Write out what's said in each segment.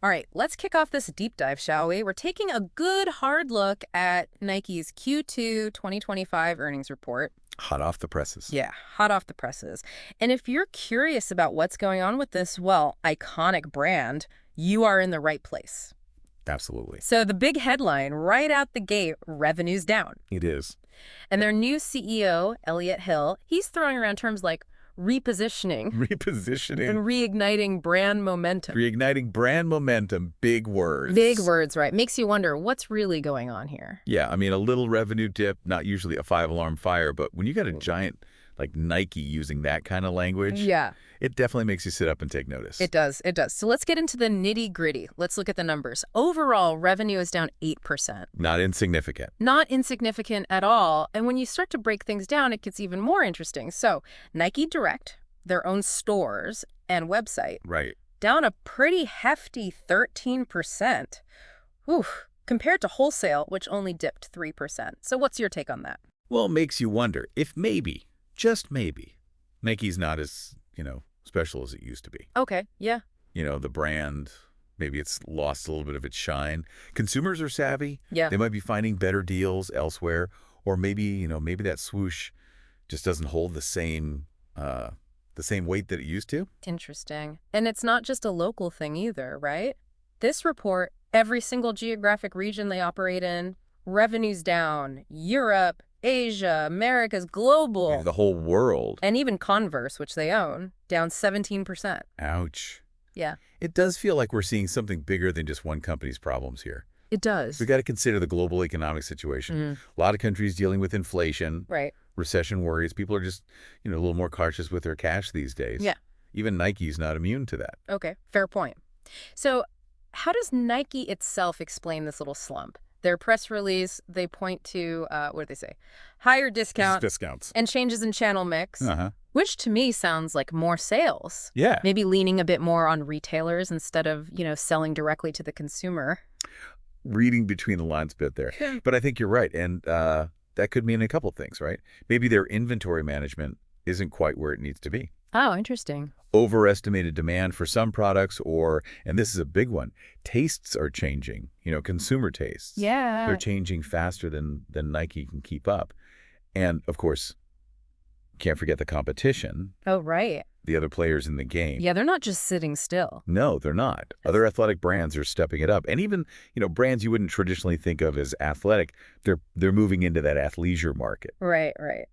All right, let's kick off this deep dive, shall we? We're taking a good hard look at Nike's Q2 2025 earnings report. Hot off the presses. Yeah, hot off the presses. And if you're curious about what's going on with this, well, iconic brand, you are in the right place. Absolutely. So the big headline right out the gate, revenue's down. It is. And their new CEO, Elliott Hill, he's throwing around terms like repositioning Repositioning. and reigniting brand momentum. Reigniting brand momentum. Big words. Big words, right? Makes you wonder what's really going on here. Yeah, I mean, a little revenue dip, not usually a 5-alarm fire, but when you got a giant like Nike using that kind of language, Yeah, it definitely makes you sit up and take notice. it does. It does. So let's get into the nitty-gritty. Let's look at the numbers. Overall, revenue is down 8%. Not insignificant. Not insignificant at all. And when you start to break things down, it gets even more interesting. So Nike Direct, their own stores and website, Right. down a pretty hefty 13%. Whew. Compared to Wholesale, which only dipped 3%. So what's your take on that? Well, it makes you wonder if maybe, just maybe, Nike's not as, special as it used to be. Okay, yeah. The brand, maybe it's lost a little bit of its shine. Consumers are savvy. Yeah. They might be finding better deals elsewhere, or maybe, maybe that swoosh just doesn't hold the same weight that it used to. Interesting. And it's not just a local thing either, right? This report, every single geographic region they operate in, revenue's down, Europe, Asia, Americas, global. The whole world. And even Converse, which they own, down 17%. Ouch. Yeah, It does feel like we're seeing something bigger than just one company's problems here. it does. We got to consider the global economic situation. A lot of countries dealing with inflation, Right. recession worries. People are just, a little more cautious with their cash these days. Yeah. Even Nike's not immune to that. Okay, fair point. So how does Nike itself explain this little slump? Their press release, they point to, what do they say? Higher discount Discounts. and changes in channel mix, Uh-huh. which to me sounds like more sales. Yeah. Maybe leaning a bit more on retailers instead of, selling directly to the consumer. Reading between the lines a bit there. Yeah. But I think you're right. And that could mean a couple things, right? Maybe their inventory management isn't quite where it needs to be. Oh, interesting. Overestimated demand for some products, or, and this is a big one, tastes are changing, consumer tastes. Yeah. They're changing faster than Nike can keep up. And, of course, can't forget the competition, Oh, right. the other players in the game. Yeah, they're not just sitting still. No, they're not. Other athletic brands are stepping it up. And even, brands you wouldn't traditionally think of as athletic, they're moving into that athleisure market. Right, right.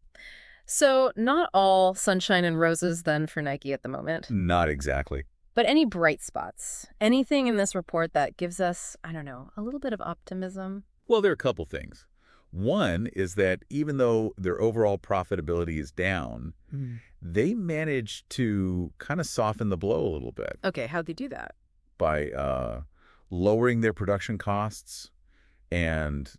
So not all sunshine and roses then for Nike at the moment. Not exactly. But any bright spots? Anything in this report that gives us, I don't know, a little bit of optimism? Well, there are a couple things. One is that even though their overall profitability is down, they managed to kind of soften the blow a little bit Okay, how'd they do that? by lowering their production costs and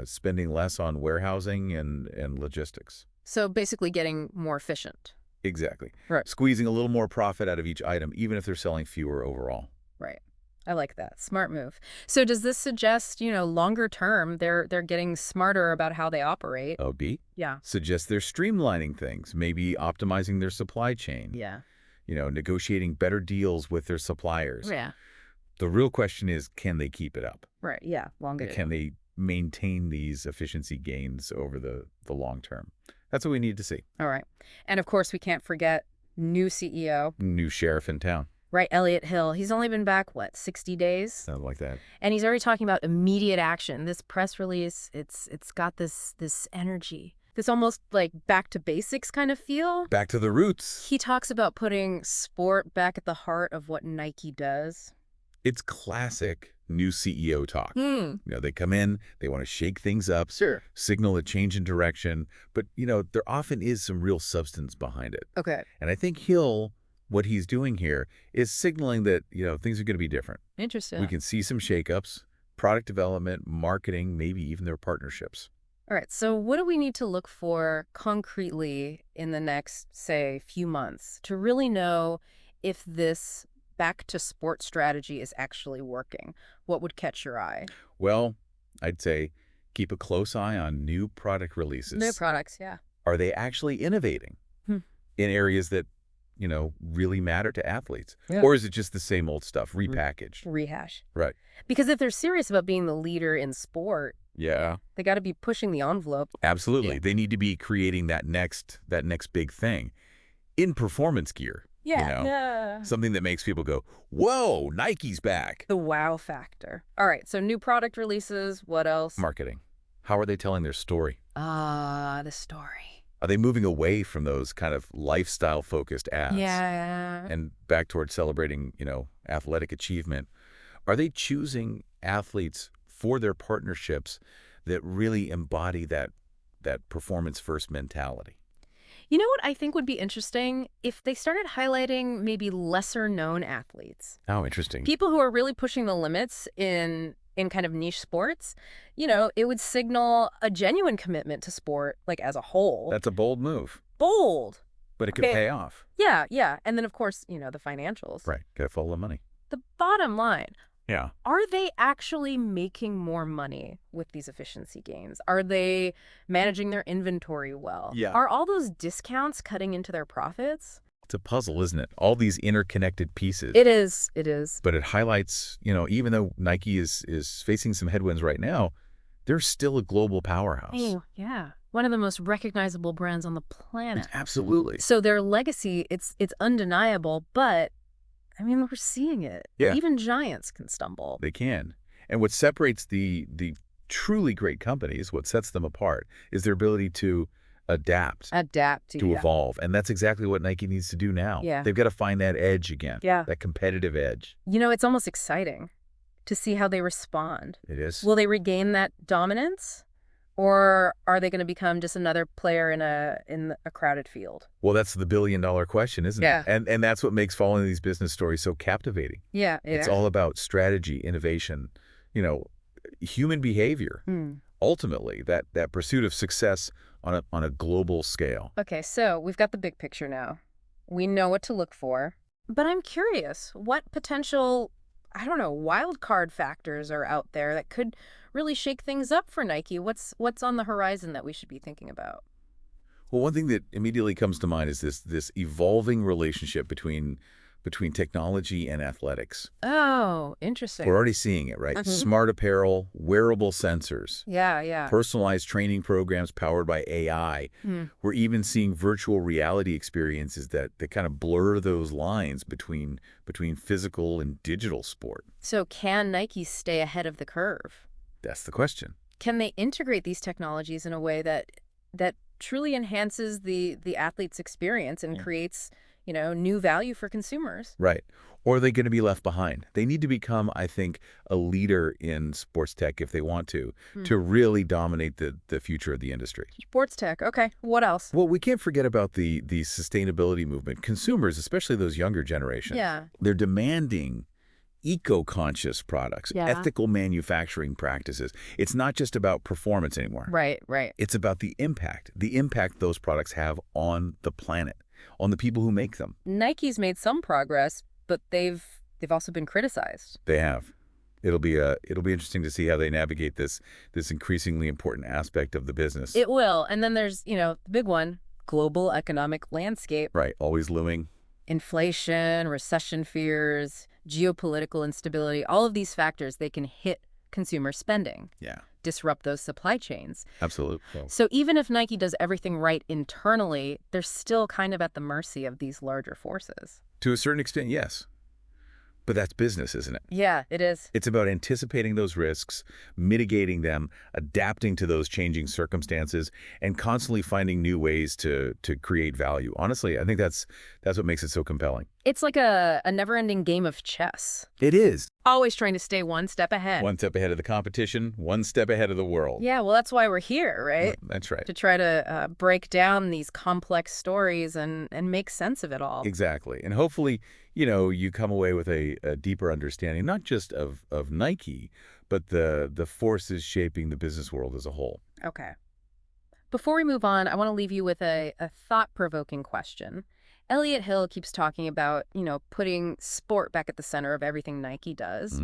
spending less on warehousing and logistics. So basically getting more efficient. Exactly. Right. Squeezing a little more profit out of each item, even if they're selling fewer overall. Right. I like that. Smart move. So does this suggest, longer term, they're getting smarter about how they operate? OB Yeah. suggests they're streamlining things, maybe optimizing their supply chain, Yeah. negotiating better deals with their suppliers. Yeah. The real question is, can they keep it up? Right. Yeah. Longer. Can they maintain these efficiency gains over the long term? That's what we need to see. All right. And of course, we can't forget new CEO, New sheriff in town. right? Elliott Hill. He's only been back, 60 days? Something like that. And he's already talking about immediate action. This press release, it's got this energy, this almost like back to basics kind of feel. Back to the roots. He talks about putting sport back at the heart of what Nike does. It's classic new CEO talk. They come in, they want to shake things up, Sure. signal a change in direction, but, there often is some real substance behind it. Okay. And I think Hill, what he's doing here is signaling that, things are going to be different. Interesting. We can see some shakeups, product development, marketing, maybe even their partnerships. All right. So what do we need to look for concretely in the next, say, few months to really know if this back to sport strategy is actually working? What would catch your eye? Well, I'd say keep a close eye on new product releases. New products, yeah. Are they actually innovating Hmm. in areas that really matter to athletes? Yeah. Or is it just the same old stuff, repackaged? Rehash. Right. Because if they're serious about being the leader in sport, Yeah. they got to be pushing the envelope. Absolutely. Yeah. They need to be creating that next big thing in performance gear, Yeah. something that makes people go, whoa, Nike's back. The wow factor. All right, so new product releases. What else? Marketing. How are they telling their story? The story. Are they moving away from those kind of lifestyle-focused ads Yeah. and back towards celebrating, athletic achievement? Are they choosing athletes for their partnerships that really embody that performance-first mentality? You know what I think would be interesting? If they started highlighting maybe lesser-known athletes. Oh, interesting. People who are really pushing the limits in kind of niche sports. It would signal a genuine commitment to sport, like, as a whole. That's a bold move, Bold. but it could Okay. pay off. Yeah. And then, of course, the financials. Right. Got to follow the money. The bottom line. Yeah. Are they actually making more money with these efficiency gains? Are they managing their inventory well? Yeah. Are all those discounts cutting into their profits? It's a puzzle, isn't it? All these interconnected pieces. It is. It is. But it highlights, even though Nike is facing some headwinds right now, they're still a global powerhouse. Oh, yeah. One of the most recognizable brands on the planet. Absolutely. So their legacy, it's undeniable, but we're seeing it. Yeah. Even giants can stumble. They can. And what separates the truly great companies, what sets them apart, is their ability to adapt, to evolve. And that's exactly what Nike needs to do now. Yeah. They've got to find that edge again. Yeah. That competitive edge. It's almost exciting to see how they respond. It is. Will they regain that dominance? Or are they going to become just another player in a crowded field? Well, that's the billion-dollar question, isn't Yeah. it? And that's what makes following these business stories so captivating. Yeah. It's all about strategy, innovation, human behavior. Ultimately, that pursuit of success on a global scale. Okay, so we've got the big picture now. We know what to look for. But I'm curious, what potential, wild card factors are out there that could really shake things up for Nike? What's on the horizon that we should be thinking about? Well, one thing that immediately comes to mind is this evolving relationship between technology and athletics. Oh, interesting. We're already seeing it, right? Smart apparel, wearable sensors, Yeah. personalized training programs powered by AI. We're even seeing virtual reality experiences that kind of blur those lines between physical and digital sport. So can Nike stay ahead of the curve? That's the question. Can they integrate these technologies in a way that truly enhances the athlete's experience and creates new value for consumers? Right. Or are they going to be left behind? They need to become, I think, a leader in sports tech if they want to really dominate the future of the industry. Sports tech. Okay. What else? Well, we can't forget about the sustainability movement. Consumers, especially those younger generations, they're demanding eco-conscious products, ethical manufacturing practices. It's not just about performance anymore. Right. It's about the impact those products have on the planet, on the people who make them. Nike's made some progress, but they've also been criticized. They have. It'll be interesting to see how they navigate this increasingly important aspect of the business. It will. And then there's, the big one, global economic landscape. Right, always looming. Inflation, recession fears, geopolitical instability, all of these factors, they can hit consumer spending. Yeah. Disrupt those supply chains. Absolutely. So even if Nike does everything right internally, they're still kind of at the mercy of these larger forces. To a certain extent, yes. But that's business, isn't it? Yeah, it is. It's about anticipating those risks, mitigating them, adapting to those changing circumstances, and constantly finding new ways to create value. Honestly, I think that's what makes it so compelling. It's like a never-ending game of chess. It is. Always trying to stay one step ahead. One step ahead of the competition, one step ahead of the world. Yeah, well, that's why we're here, right? That's right. To try to break down these complex stories and make sense of it all. Exactly. And hopefully, you come away with a deeper understanding, not just of Nike, but the forces shaping the business world as a whole. Okay. Before we move on, I want to leave you with a thought-provoking question. Elliott Hill keeps talking about, putting sport back at the center of everything Nike does.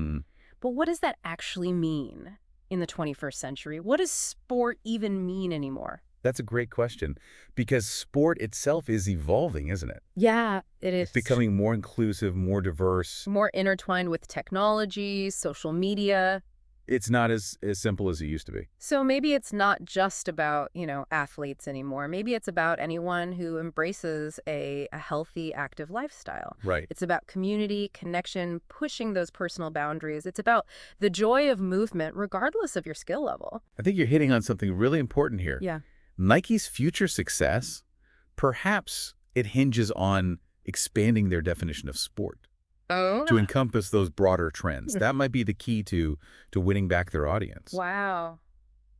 But what does that actually mean in the 21st century? What does sport even mean anymore? That's a great question because sport itself is evolving, isn't it? Yeah, it is. It's becoming more inclusive, more diverse. More intertwined with technology, social media. It's not as simple as it used to be. So maybe it's not just about, athletes anymore. Maybe it's about anyone who embraces a healthy, active lifestyle. Right. It's about community, connection, pushing those personal boundaries. It's about the joy of movement, regardless of your skill level. I think you're hitting on something really important here. Yeah. Nike's future success, perhaps it hinges on expanding their definition of sport to encompass those broader trends. That might be the key to winning back their audience. Wow.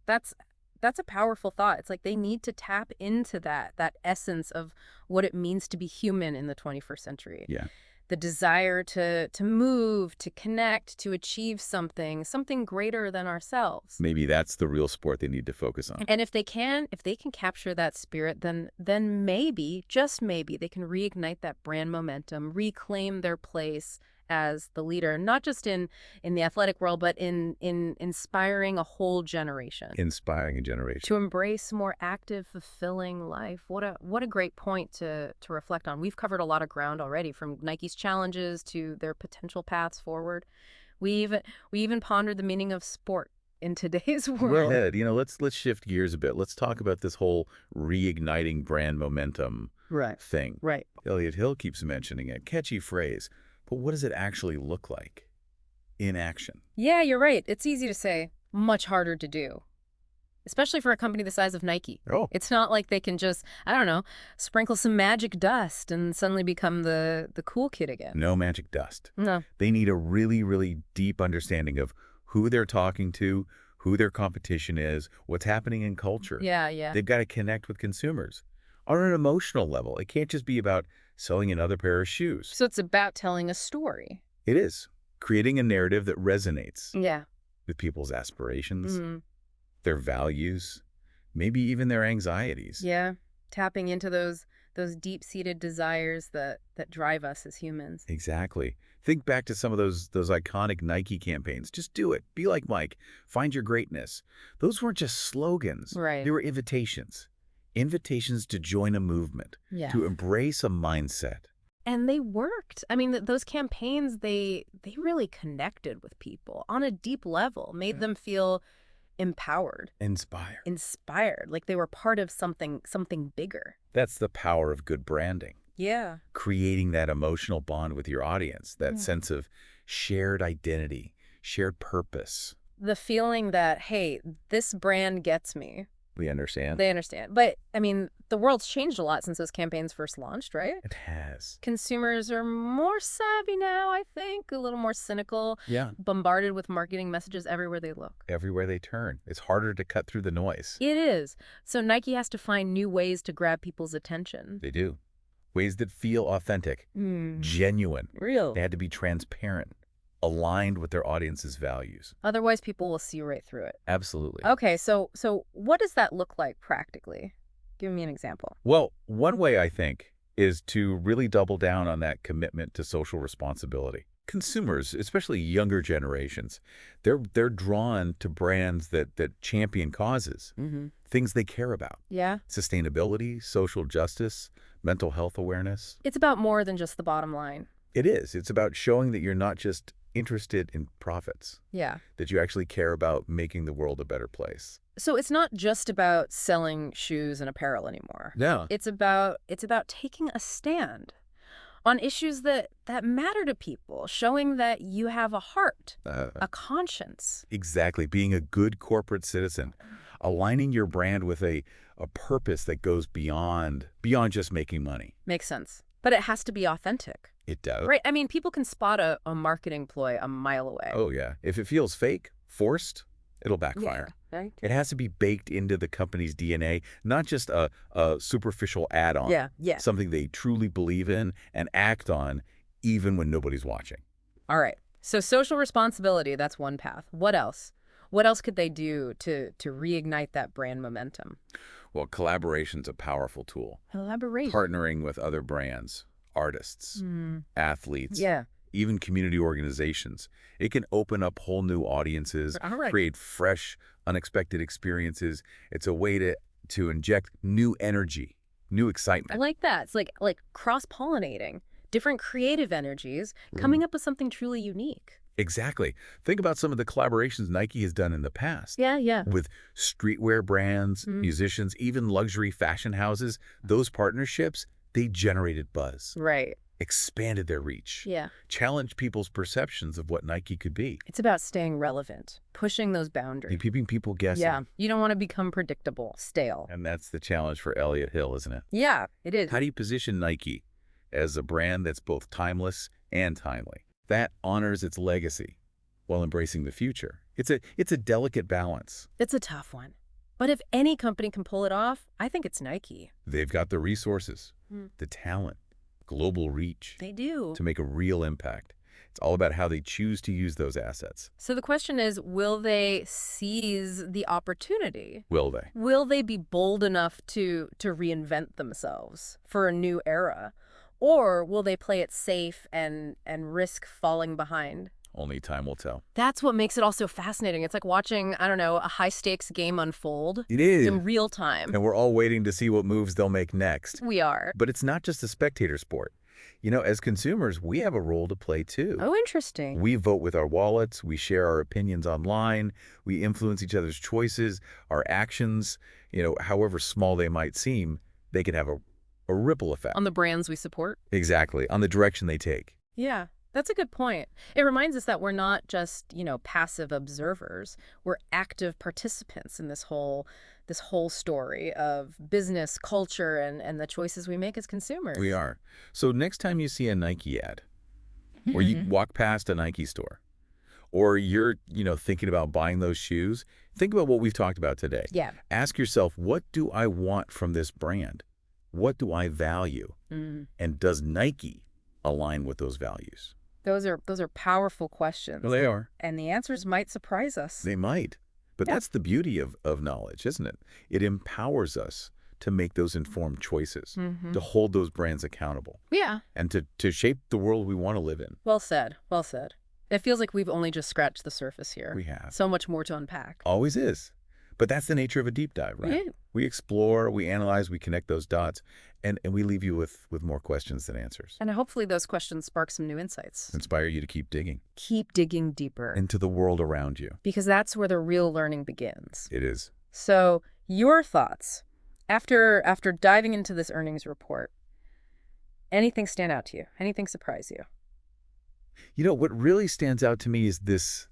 That's a powerful thought. It's like they need to tap into that essence of what it means to be human in the 21st century. Yeah. The desire to move, to connect, to achieve something greater than ourselves. Maybe that's the real sport they need to focus on. And if they can capture that spirit, then maybe, just maybe, they can reignite that brand momentum, reclaim their place as the leader, not just in the athletic world, but in inspiring a whole generation. Inspiring a generation. To embrace more active, fulfilling life. What a great point to reflect on. We've covered a lot of ground already, from Nike's challenges to their potential paths forward. We even pondered the meaning of sport in today's world. Well, Ed, let's shift gears a bit. Let's talk about this whole reigniting brand momentum thing. Right. Elliott Hill keeps mentioning it. Catchy phrase. But what does it actually look like in action? Yeah, you're right. It's easy to say, much harder to do, especially for a company the size of Nike. Oh. It's not like they can just, I don't know, sprinkle some magic dust and suddenly become the cool kid again. No magic dust. No. They need a really, really deep understanding of who they're talking to, who their competition is, what's happening in culture. Yeah. They've got to connect with consumers on an emotional level. It can't just be about selling another pair of shoes. So it's about telling a story. It is. Creating a narrative that resonates Yeah. with people's aspirations, Mm-hmm. their values, maybe even their anxieties. Yeah. Tapping into those deep-seated desires that drive us as humans. Exactly. Think back to some of those iconic Nike campaigns. Just do it. Be like Mike. Find your greatness. Those weren't just slogans. Right. They were invitations. Invitations to join a movement, Yeah. to embrace a mindset. And they worked. I mean, those campaigns, they really connected with people on a deep level, made them feel empowered. Inspired, like they were part of something bigger. That's the power of good branding. Yeah. Creating that emotional bond with your audience, that sense of shared identity, shared purpose. The feeling that, hey, this brand gets me. We understand. They understand. But, I mean, the world's changed a lot since those campaigns first launched, right? It has. Consumers are more savvy now, I think, a little more cynical. Yeah. Bombarded with marketing messages everywhere they look. Everywhere they turn. It's harder to cut through the noise. It is. So Nike has to find new ways to grab people's attention. They do. Ways that feel authentic, genuine. Real. They had to be transparent, aligned with their audience's values. Otherwise, people will see right through it. Absolutely. Okay, so what does that look like practically? Give me an example. Well, one way, I think, is to really double down on that commitment to social responsibility. Consumers, especially younger generations, they're drawn to brands that champion causes, things they care about. Yeah. Sustainability, social justice, mental health awareness. It's about more than just the bottom line. It is. It's about showing that you're not just interested in profits. Yeah. That you actually care about making the world a better place. So it's not just about selling shoes and apparel anymore. Yeah. It's about taking a stand on issues that matter to people, showing that you have a heart, a conscience. Exactly. Being a good corporate citizen, aligning your brand with a purpose that goes beyond just making money. Makes sense. But it has to be authentic. It does. Right. I mean, people can spot a marketing ploy a mile away. Oh, yeah. If it feels fake, forced, it'll backfire. Yeah, right. It has to be baked into the company's DNA, not just a superficial add-on. Yeah. Something they truly believe in and act on, even when nobody's watching. All right. So social responsibility, that's one path. What else? What else could they do to reignite that brand momentum? Well, collaboration's a powerful tool. Collaboration. Partnering with other brands, artists, athletes, even community organizations. It can open up whole new audiences, create fresh, unexpected experiences. It's a way to to inject new energy, new excitement. I like that. It's like cross-pollinating different creative energies, coming up with something truly unique. Exactly. Think about some of the collaborations Nike has done in the past. Yeah. With streetwear brands, musicians, even luxury fashion houses. Those partnerships, they generated buzz. Right. Expanded their reach. Yeah. Challenged people's perceptions of what Nike could be. It's about staying relevant, pushing those boundaries. Keeping people guessing. Yeah. You don't want to become predictable, stale. And that's the challenge for Elliott Hill, isn't it? Yeah, it is. How do you position Nike as a brand that's both timeless and timely, that honors its legacy while embracing the future? It's a delicate balance. It's a tough one. But if any company can pull it off, I think it's Nike. They've got the resources, the talent, global reach. They do. To make a real impact. It's all about how they choose to use those assets. So the question is, will they seize the opportunity? Will they? Will they be bold enough to reinvent themselves for a new era? Or will they play it safe and risk falling behind? Only time will tell. That's what makes it all so fascinating. It's like watching, I don't know, a high-stakes game unfold. It is. In real time. And we're all waiting to see what moves they'll make next. We are. But it's not just a spectator sport. You know, as consumers, we have a role to play too. Oh, interesting. We vote with our wallets. We share our opinions online. We influence each other's choices, our actions. You know, however small they might seem, they can have a ripple effect. On the brands we support? Exactly. On the direction they take. Yeah. That's a good point. It reminds us that we're not just, passive observers. We're active participants in this whole story of business, culture, and the choices we make as consumers. We are. So next time you see a Nike ad, or you walk past a Nike store, or you're, thinking about buying those shoes, think about what we've talked about today. Yeah. Ask yourself, what do I want from this brand? What do I value? And does Nike align with those values? Those are powerful questions. Well, they are. And the answers might surprise us. They might. But that's the beauty of knowledge, isn't it? It empowers us to make those informed choices, to hold those brands accountable. Yeah. And to shape the world we want to live in. Well said. Well said. It feels like we've only just scratched the surface here. We have. So much more to unpack. Always is. But that's the nature of a deep dive, right? Yeah. We explore, we analyze, we connect those dots, and we leave you with more questions than answers. And hopefully those questions spark some new insights. Inspire you to keep digging. Keep digging deeper. Into the world around you. Because that's where the real learning begins. It is. So, your thoughts, after diving into this earnings report, anything stand out to you? Anything surprise you? You know, what really stands out to me is this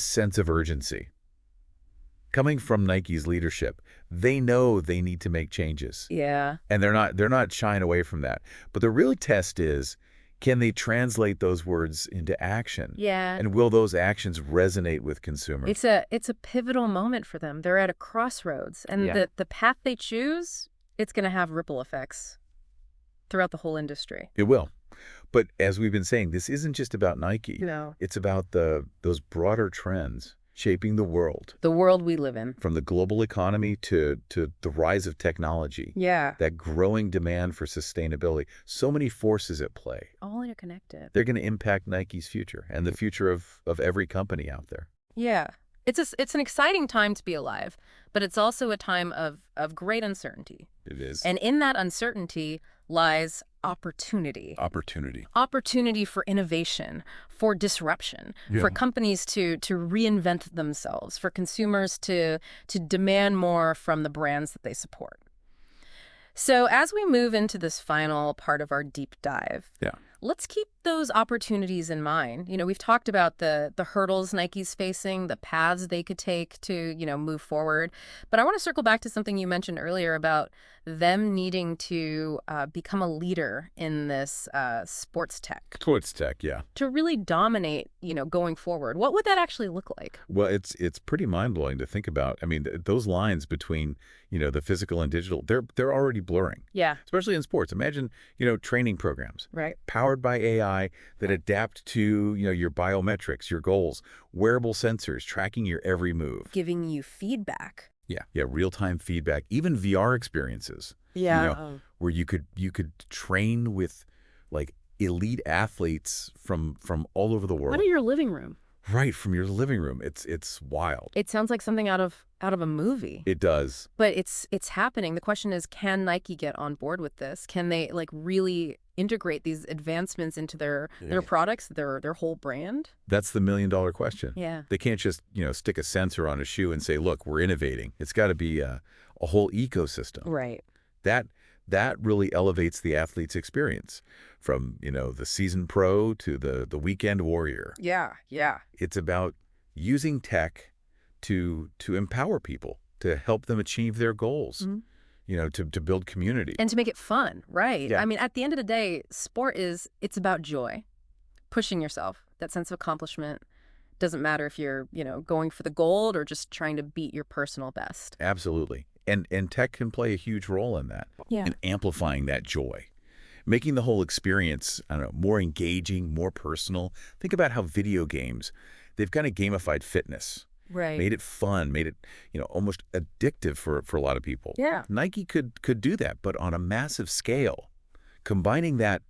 sense of urgency. Coming from Nike's leadership, they know they need to make changes. Yeah. And they're not shying away from that. But the real test is, can they translate those words into action? Yeah. And will those actions resonate with consumers? It's a pivotal moment for them. They're at a crossroads. And the path they choose, it's going to have ripple effects throughout the whole industry. It will. But as we've been saying, this isn't just about Nike. No. It's about those broader trends shaping the world. The world we live in. From the global economy to the rise of technology. Yeah. That growing demand for sustainability. So many forces at play. All interconnected. They're going to impact Nike's future and the future of every company out there. Yeah. It's an exciting time to be alive, but it's also a time of great uncertainty. It is. And in that uncertainty lies opportunity. Opportunity for innovation, for disruption, for companies to reinvent themselves, for consumers to demand more from the brands that they support. So as we move into this final part of our deep dive, let's keep those opportunities in mind. We've talked about the hurdles Nike's facing, the paths they could take to, move forward. But I want to circle back to something you mentioned earlier about them needing to become a leader in this sports tech. Sports tech, yeah. To really dominate, going forward. What would that actually look like? Well, it's pretty mind-blowing to think about. I mean, those lines between, the physical and digital, they're already blurring. Yeah. Especially in sports. Imagine, training programs. Right. Powered by AI that adapt to, your biometrics, your goals, wearable sensors, tracking your every move. Giving you feedback. Yeah, real-time feedback, even VR experiences. Yeah. Where you could train with like elite athletes from all over the world. What in your living room? Right, from your living room. It's wild. It sounds like something out of a movie. It does. But it's happening. The question is, can Nike get on board with this? Can they like really integrate these advancements into their products, their whole brand? That's the million-dollar question. Yeah. They can't just, stick a sensor on a shoe and say, "Look, we're innovating." It's got to be a whole ecosystem. Right. That really elevates the athlete's experience from, the seasoned pro to the weekend warrior. Yeah, yeah. It's about using tech to empower people, to help them achieve their goals, to build community. And to make it fun, right? Yeah. I mean, at the end of the day, it's about joy, pushing yourself, that sense of accomplishment. Doesn't matter if you're, going for the gold or just trying to beat your personal best. Absolutely. And tech can play a huge role in that, in amplifying that joy, making the whole experience, I don't know, more engaging, more personal. Think about how video games, they've kind of gamified fitness. Right. Made it fun, made it, almost addictive for a lot of people. Yeah. Nike could do that, but on a massive scale, combining that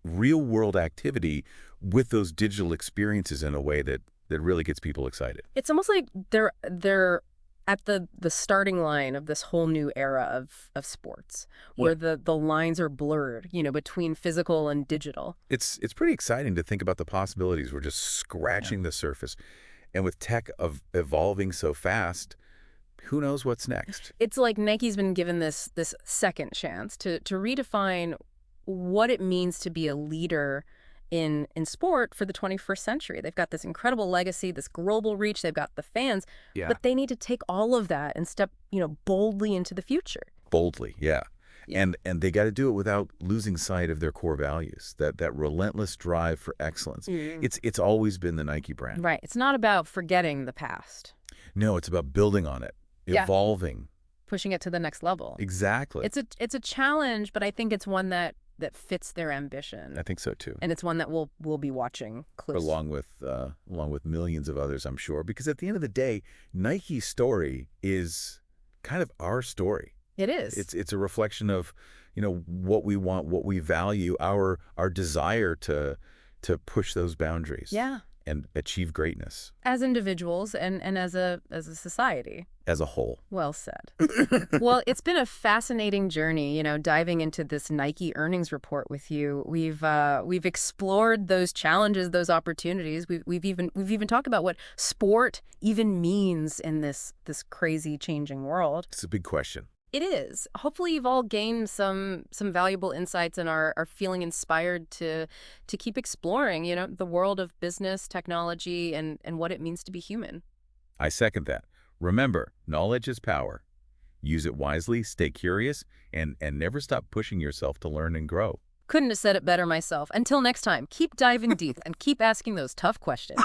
real-world activity with those digital experiences in a way that really gets people excited. It's almost like they're at the starting line of this whole new era of sports, where the lines are blurred, between physical and digital. It's pretty exciting to think about the possibilities. We're just scratching the surface. And with tech evolving so fast, who knows what's next? It's like Nike's been given this second chance to redefine what it means to be a leader in sport for the 21st century. They've got this incredible legacy, this global reach, they've got the fans, but they need to take all of that and step, boldly into the future. Boldly, yeah. And they got to do it without losing sight of their core values, that relentless drive for excellence. It's always been the Nike brand. Right. It's not about forgetting the past. No, it's about building on it, evolving. Pushing it to the next level. Exactly. It's a challenge, but I think it's one that fits their ambition. I think so too. And it's one that we'll be watching closely. Along with millions of others, I'm sure. Because at the end of the day, Nike's story is kind of our story. It is. It's a reflection of, what we want, what we value, our desire to push those boundaries. Yeah. And achieve greatness. As individuals and as a society. As a whole. Well said. Well, it's been a fascinating journey, diving into this Nike earnings report with you. We've explored those challenges, those opportunities. We've even talked about what sport even means in this crazy changing world. It's a big question. It is. Hopefully you've all gained some valuable insights and are feeling inspired to keep exploring, the world of business, technology, and what it means to be human. I second that. Remember, knowledge is power. Use it wisely, stay curious, and never stop pushing yourself to learn and grow. Couldn't have said it better myself. Until next time, keep diving deep and keep asking those tough questions.